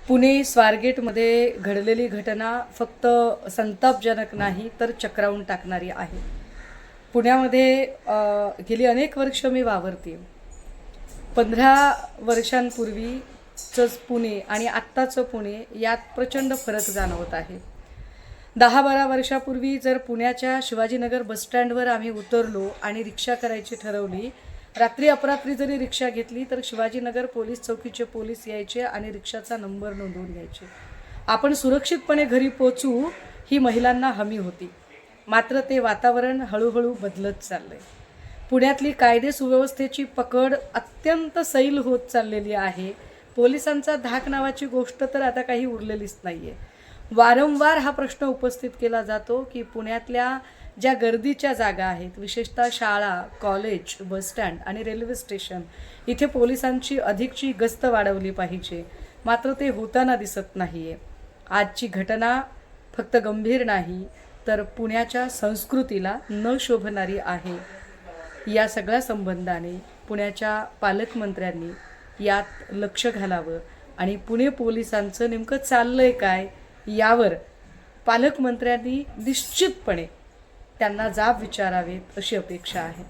पुणे स्वारगेटमध्ये घडलेली घटना फक्त संतापजनक नाही तर चक्रावून टाकणारी आहे. पुण्यामध्ये गेली अनेक वर्ष मी वावरते. 15 वर्षांपूर्वीचं पुणे आणि आत्ताचं पुणे यात प्रचंड फरक जाणवत आहे. 10-12 वर्षापूर्वी जर पुण्याच्या शिवाजीनगर बसस्टँडवर आम्ही उतरलो आणि रिक्षा करायची ठरवली, रात्री अपरात्री जरी रिक्षा घेतली तर शिवाजीनगर पोलीस चौकीचे पोलीस यायचे आणि रिक्षाचा नंबर नोंदवून घ्यायचे. आपण सुरक्षितपणे घरी पोचू ही महिलांना हमी होती. मात्र ते वातावरण हळूहळू बदलत चाललंय. पुण्यातली कायदे सुव्यवस्थेची पकड अत्यंत सैल होत चाललेली आहे. पोलिसांचा धाक नावाची गोष्ट तर आता काही उरलेलीच नाहीये. वारंवार हा प्रश्न उपस्थित केला जातो की पुण्यातल्या ज्या गर्दीच्या जागा आहेत, विशेषतः शाळा, कॉलेज, बसस्टँड आणि रेल्वे स्टेशन, इथे पोलिसांची अधिकची गस्त वाढवली पाहिजे. मात्र ते होताना दिसत नाहीये. आजची घटना फक्त गंभीर नाही तर पुण्याच्या संस्कृतीला न शोभणारी आहे. या सगळ्या संबंधाने पुण्याच्या पालकमंत्र्यांनी यात लक्ष घालावं आणि पुणे पोलिसांचं नेमकं चाललंय काय यावर पालकमंत्र्यांनी निश्चितपणे त्यांना जाब विचारावेत अशी अपेक्षा आहे.